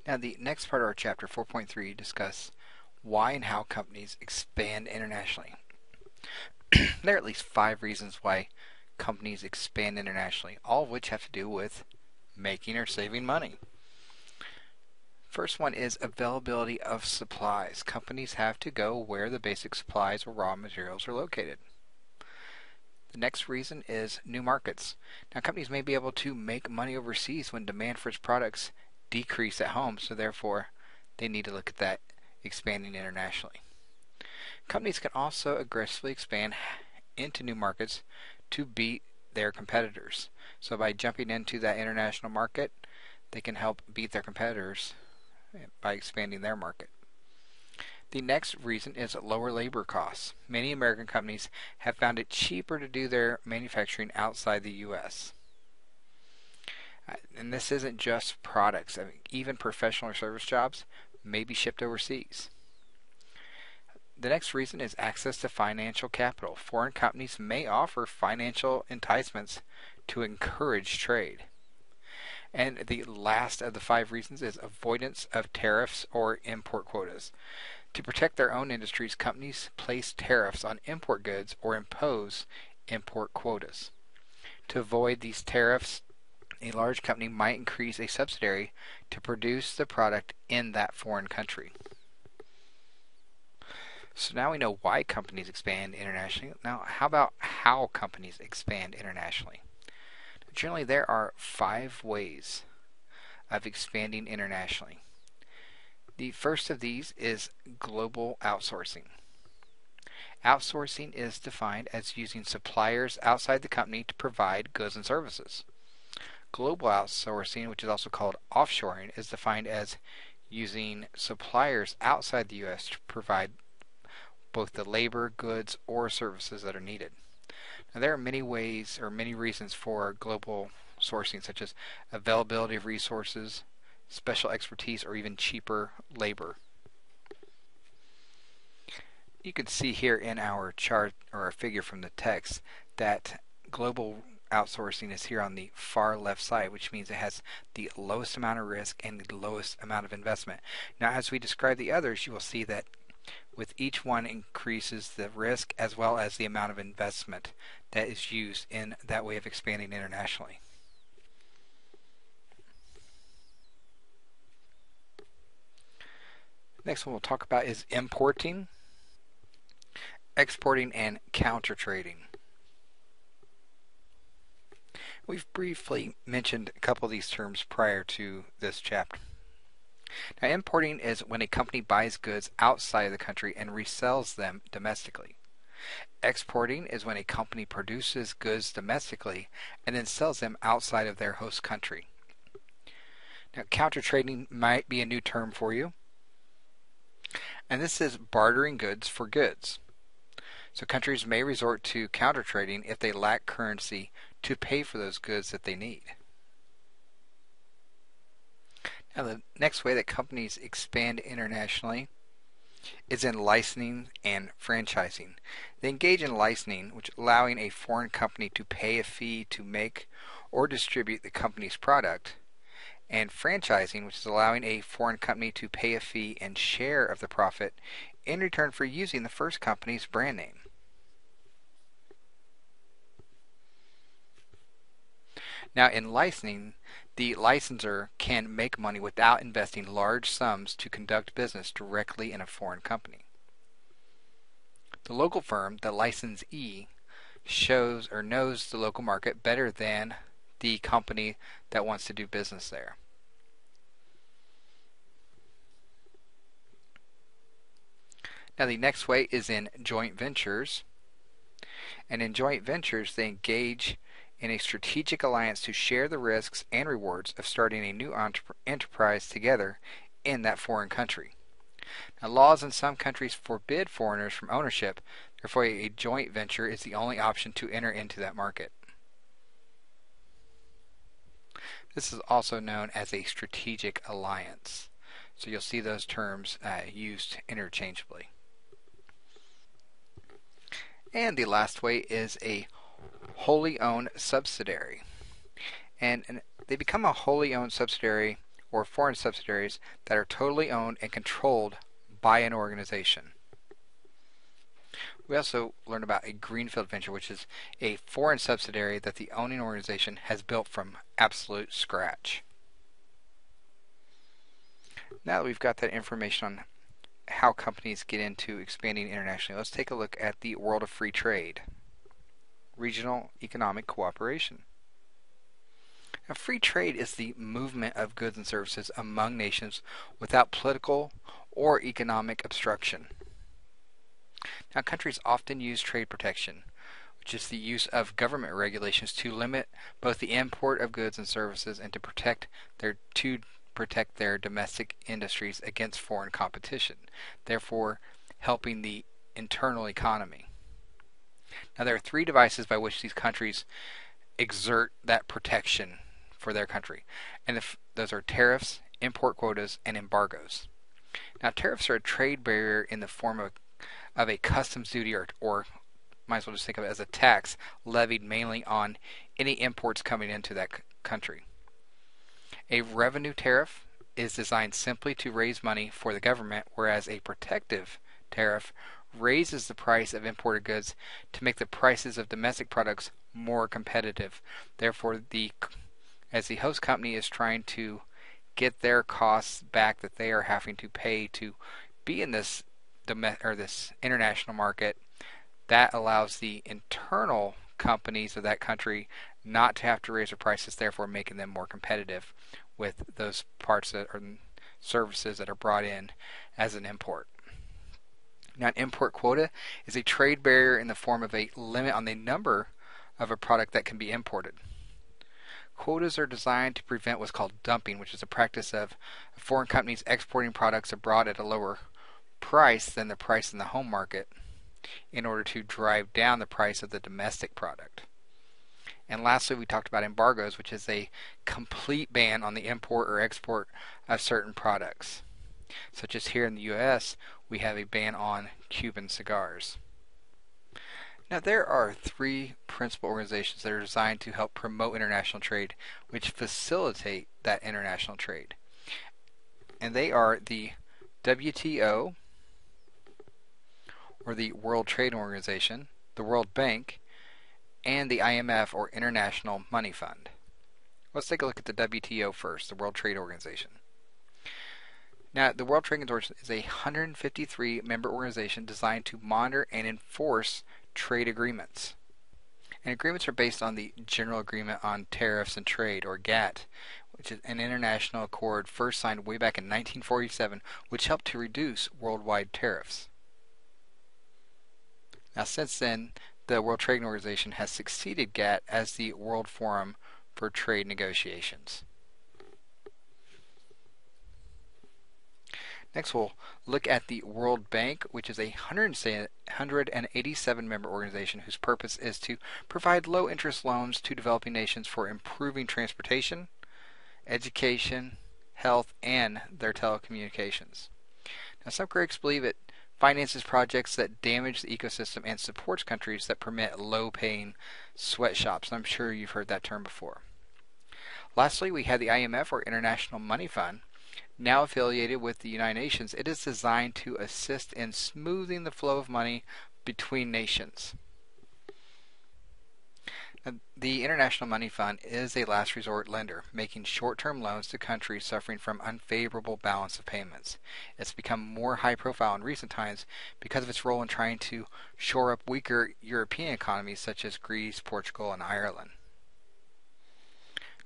Now the next part of our chapter 4.3 discuss why and how companies expand internationally. There are at least 5 reasons why companies expand internationally, all of which have to do with making or saving money. First one is availability of supplies. Companies have to go where the basic supplies or raw materials are located. The next reason is new markets. Now companies may be able to make money overseas when demand for its products decrease at home, so therefore they need to look at that expanding internationally. Companies can also aggressively expand into new markets to beat their competitors. So by jumping into that international market, they can help beat their competitors by expanding their market. The next reason is lower labor costs. Many American companies have found it cheaper to do their manufacturing outside the U.S. And this isn't just products. Even professional or service jobs may be shipped overseas. The next reason is access to financial capital. Foreign companies may offer financial enticements to encourage trade. And the last of the 5 reasons is avoidance of tariffs or import quotas. To protect their own industries, companies place tariffs on import goods or impose import quotas. To avoid these tariffs, a large company might increase a subsidiary to produce the product in that foreign country. So now we know why companies expand internationally. Now, how about how companies expand internationally? Generally, there are 5 ways of expanding internationally. The first of these is global outsourcing. Outsourcing is defined as using suppliers outside the company to provide goods and services. Global outsourcing, which is also called offshoring, is defined as using suppliers outside the U.S. to provide both the labor, goods, or services that are needed. Now, there are many ways or many reasons for global sourcing, such as availability of resources, special expertise, or even cheaper labor. You can see here in our chart or a figure from the text that global outsourcing is here on the far left side, which means it has the lowest amount of risk and the lowest amount of investment. Now, as we describe the others, you will see that with each one increases the risk as well as the amount of investment that is used in that way of expanding internationally. Next one we'll talk about is importing, exporting, and counter trading. We've briefly mentioned a couple of these terms prior to this chapter. Now, importing is when a company buys goods outside of the country and resells them domestically. Exporting is when a company produces goods domestically and then sells them outside of their host country. Now, counter trading might be a new term for you. And this is bartering goods for goods. So countries may resort to counter trading if they lack currency to pay for those goods that they need. Now, the next way that companies expand internationally is in licensing and franchising. They engage in licensing, which allowing a foreign company to pay a fee to make or distribute the company's product, and franchising, which is allowing a foreign company to pay a fee and share of the profit in return for using the first company's brand name. Now, in licensing, the licensor can make money without investing large sums to conduct business directly in a foreign company. The local firm, the licensee, shows or knows the local market better than the company that wants to do business there. Now, the next way is in joint ventures. And in joint ventures, they engage in a strategic alliance to share the risks and rewards of starting a new enterprise together in that foreign country. Now, laws in some countries forbid foreigners from ownership, therefore a joint venture is the only option to enter into that market. This is also known as a strategic alliance. So you'll see those terms used interchangeably. And the last way is a wholly owned subsidiary. And they become a wholly owned subsidiary or foreign subsidiaries that are totally owned and controlled by an organization. We also learned about a greenfield venture, which is a foreign subsidiary that the owning organization has built from absolute scratch. Now that we've got that information on how companies get into expanding internationally, let's take a look at the world of free trade. Regional economic cooperation. Now, free trade is the movement of goods and services among nations without political or economic obstruction. Now, countries often use trade protection, which is the use of government regulations to limit both the import of goods and services and to protect their domestic industries against foreign competition, therefore helping the internal economy. Now, there are three devices by which these countries exert that protection for their country, and those are tariffs, import quotas, and embargoes. Now, tariffs are a trade barrier in the form of a customs duty, or might as well just think of it as a tax levied mainly on any imports coming into that country. A revenue tariff is designed simply to raise money for the government, whereas a protective tariff raises the price of imported goods to make the prices of domestic products more competitive. Therefore, as the host company is trying to get their costs back that they are having to pay to be in this international market, that allows the internal companies of that country not to have to raise their prices, therefore making them more competitive with those parts that are services that are brought in as an import. Now, an import quota is a trade barrier in the form of a limit on the number of a product that can be imported. Quotas are designed to prevent what's called dumping, which is a practice of foreign companies exporting products abroad at a lower price than the price in the home market in order to drive down the price of the domestic product. And lastly, we talked about embargoes, which is a complete ban on the import or export of certain products. Such as here in the U.S., we have a ban on Cuban cigars. Now, there are three principal organizations that are designed to help promote international trade, which facilitate that international trade. And they are the WTO, or the World Trade Organization, the World Bank, and the IMF, or International Money Fund. Let's take a look at the WTO first, the World Trade Organization. Now, the World Trade Organization is a 153 member organization designed to monitor and enforce trade agreements. And agreements are based on the General Agreement on Tariffs and Trade, or GATT, which is an international accord first signed way back in 1947, which helped to reduce worldwide tariffs. Now, since then, the World Trade Organization has succeeded GATT as the World Forum for Trade Negotiations. Next, we'll look at the World Bank, which is a 187 member organization whose purpose is to provide low interest loans to developing nations for improving transportation, education, health, and their telecommunications. Now, some critics believe it finances projects that damage the ecosystem and supports countries that permit low-paying sweatshops. I'm sure you've heard that term before. Lastly, we had the IMF, or International Money Fund. Now affiliated with the United Nations, it is designed to assist in smoothing the flow of money between nations. The International Money Fund is a last resort lender, making short-term loans to countries suffering from unfavorable balance of payments. It's become more high-profile in recent times because of its role in trying to shore up weaker European economies such as Greece, Portugal, and Ireland.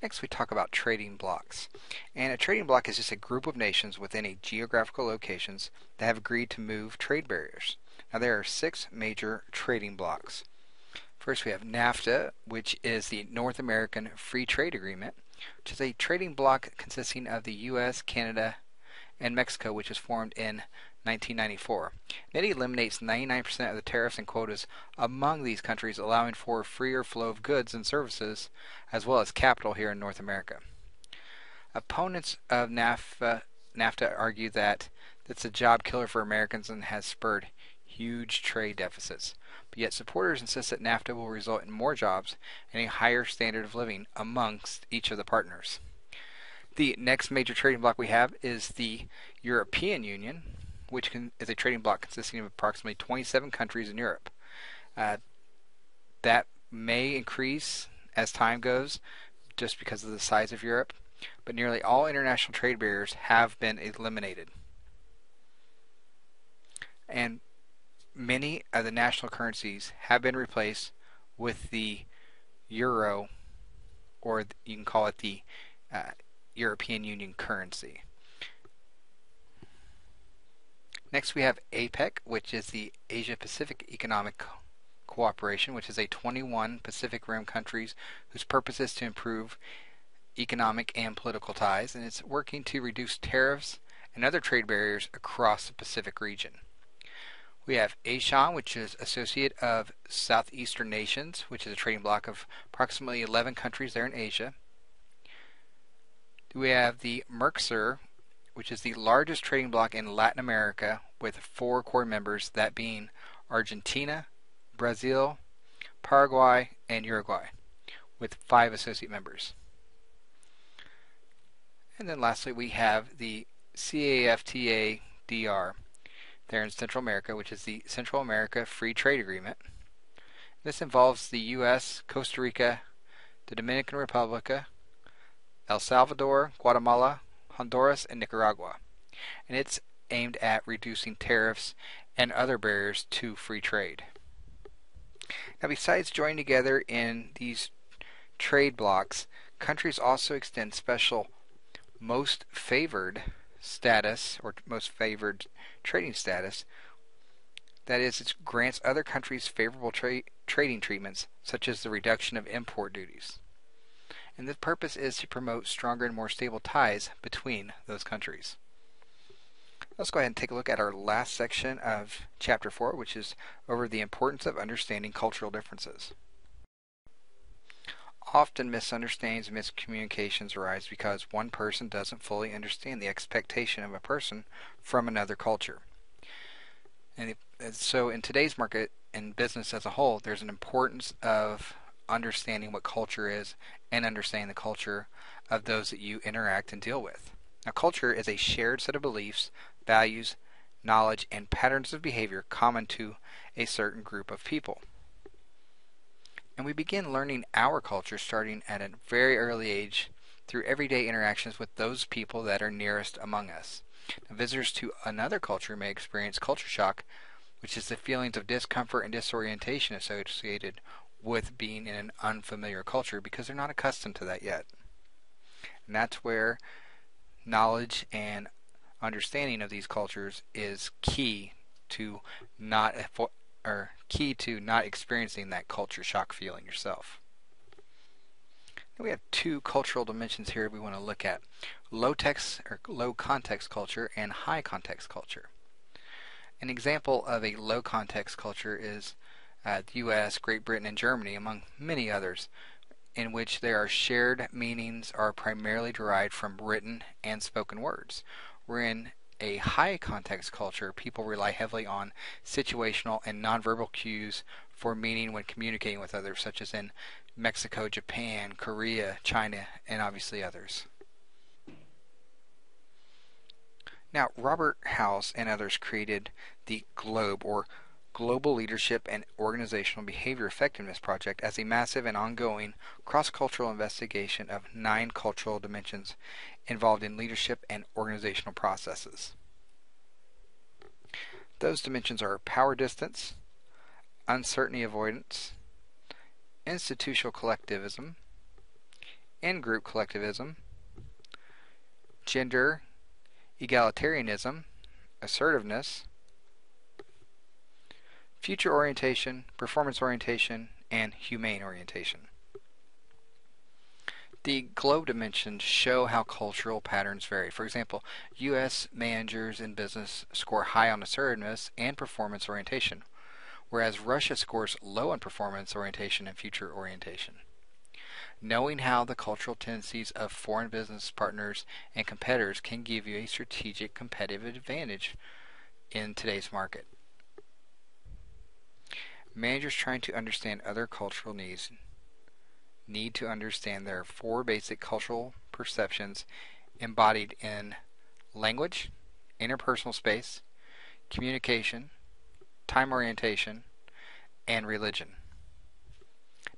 Next, we talk about trading blocks. And a trading bloc is just a group of nations within a geographical locations that have agreed to move trade barriers. Now, there are 6 major trading blocks. First, we have NAFTA, which is the North American Free Trade Agreement, which is a trading bloc consisting of the U.S., Canada, and Mexico, which was formed in 1994. And it eliminates 99% of the tariffs and quotas among these countries, allowing for a freer flow of goods and services, as well as capital here in North America. Opponents of NAFTA argue that it's a job killer for Americans and has spurred huge trade deficits. But yet supporters insist that NAFTA will result in more jobs and a higher standard of living amongst each of the partners. The next major trading bloc we have is the European Union, which is a trading bloc consisting of approximately 27 countries in Europe. Uh, that may increase as time goes just because of the size of Europe, but nearly all international trade barriers have been eliminated. And many of the national currencies have been replaced with the euro, or you can call it the European Union currency. Next we have APEC, which is the Asia Pacific Economic Cooperation, which is a 21 Pacific Rim countries whose purpose is to improve economic and political ties, and it's working to reduce tariffs and other trade barriers across the Pacific region. We have ASEAN, which is Associate of Southeastern Nations, which is a trading bloc of approximately 11 countries there in Asia. We have the Mercosur, which is the largest trading bloc in Latin America with 4 core members, that being Argentina, Brazil, Paraguay, and Uruguay, with 5 associate members. And then lastly we have the CAFTA-DR there in Central America, which is the Central America Free Trade Agreement. This involves the U.S., Costa Rica, the Dominican Republic, El Salvador, Guatemala, Honduras, and Nicaragua. And it's aimed at reducing tariffs and other barriers to free trade. Now, besides joining together in these trade blocs, countries also extend special most favored status, or most favored trading status. That is, it grants other countries favorable trading treatments, such as the reduction of import duties. And the purpose is to promote stronger and more stable ties between those countries. Let's go ahead and take a look at our last section of Chapter 4, which is over the importance of understanding cultural differences. Often misunderstandings and miscommunications arise because one person doesn't fully understand the expectation of a person from another culture. And so in today's market and business as a whole, there's an importance of understanding what culture is and understanding the culture of those that you interact and deal with. Now, culture is a shared set of beliefs, values, knowledge, and patterns of behavior common to a certain group of people. And we begin learning our culture starting at a very early age through everyday interactions with those people that are nearest among us. Now, visitors to another culture may experience culture shock, which is the feelings of discomfort and disorientation associated with being in an unfamiliar culture because they're not accustomed to that yet. And that's where knowledge and understanding of these cultures is key to not experiencing that culture shock feeling yourself. Now we have 2 cultural dimensions here we want to look at: low context culture and high context culture. An example of a low context culture is the U.S., Great Britain, and Germany, among many others, in which there are shared meanings are primarily derived from written and spoken words. Wherein a high context culture, people rely heavily on situational and nonverbal cues for meaning when communicating with others, such as in Mexico, Japan, Korea, China, and obviously others. Now, Robert House and others created the GLOBE, or Global Leadership and Organizational Behavior Effectiveness Project, as a massive and ongoing cross-cultural investigation of 9 cultural dimensions involved in leadership and organizational processes. Those dimensions are power distance, uncertainty avoidance, institutional collectivism, in-group collectivism, gender, egalitarianism, assertiveness, future orientation, performance orientation, and humane orientation. The GLOBE dimensions show how cultural patterns vary. For example, U.S. managers in business score high on assertiveness and performance orientation, whereas Russia scores low on performance orientation and future orientation. Knowing how the cultural tendencies of foreign business partners and competitors can give you a strategic competitive advantage in today's market. Managers trying to understand other cultural needs need to understand their 4 basic cultural perceptions embodied in language, interpersonal space, communication, time orientation, and religion.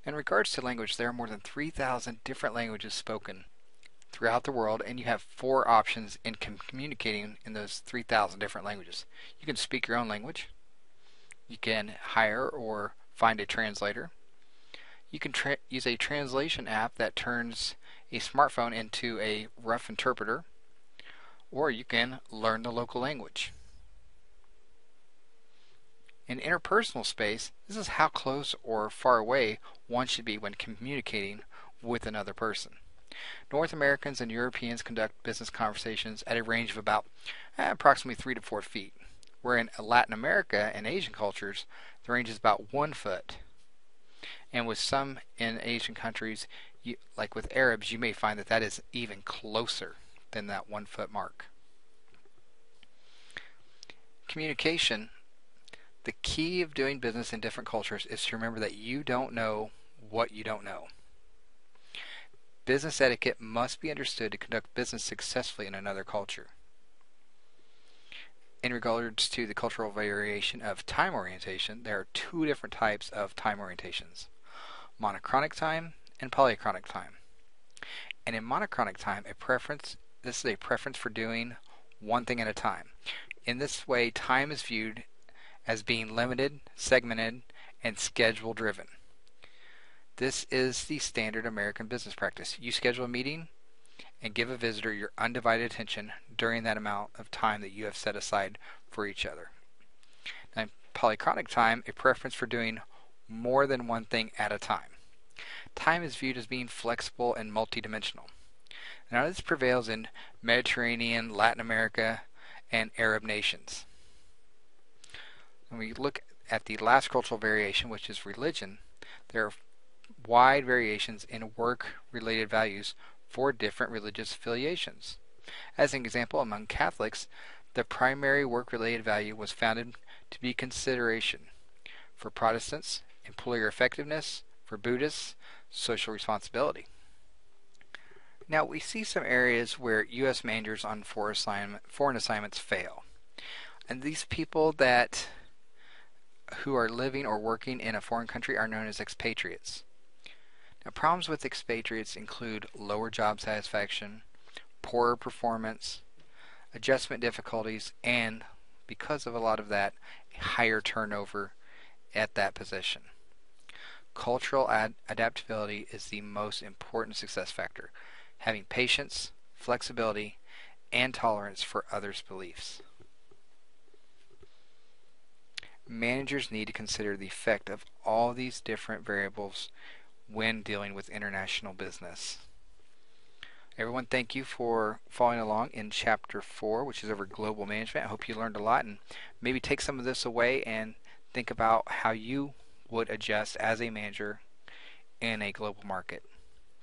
In regards to language, there are more than 3,000 different languages spoken throughout the world, and you have four options in communicating in those 3,000 different languages. You can speak your own language. You can hire or find a translator. You can use a translation app that turns a smartphone into a rough interpreter, or you can learn the local language. In interpersonal space, this is how close or far away one should be when communicating with another person. North Americans and Europeans conduct business conversations at a range of about approximately 3 to 4 feet, where in Latin America and Asian cultures, the range is about 1 foot. And with some in Asian countries, like with Arabs, you may find that is even closer than that 1 foot mark. Communication. The key of doing business in different cultures is to remember that you don't know what you don't know. Business etiquette must be understood to conduct business successfully in another culture. In regards to the cultural variation of time orientation, there are two different types of time orientations: monochronic time and polychronic time. And in monochronic time, this is a preference for doing one thing at a time. In this way, time is viewed as being limited, segmented, and schedule driven. This is the standard American business practice. You schedule a meeting and give a visitor your undivided attention during that amount of time that you have set aside for each other. Now, in polychronic time, a preference for doing more than one thing at a time. Time is viewed as being flexible and multidimensional. Now, this prevails in Mediterranean, Latin America, and Arab nations. When we look at the last cultural variation, which is religion, there are wide variations in work-related values for different religious affiliations. As an example, among Catholics, the primary work-related value was found to be consideration. For Protestants, employer effectiveness. For Buddhists, social responsibility. Now, we see some areas where U.S. managers on foreign assignments fail. And these people who are living or working in a foreign country are known as expatriates. Now, problems with expatriates include lower job satisfaction, poorer performance, adjustment difficulties, and, because of a lot of that, higher turnover at that position. Cultural adaptability is the most important success factor, having patience, flexibility, and tolerance for others' beliefs. Managers need to consider the effect of all these different variables when dealing with international business. Everyone, thank you for following along in Chapter 4, which is over global management. I hope you learned a lot and maybe take some of this away and think about how you would adjust as a manager in a global market.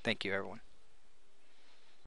Thank you, everyone.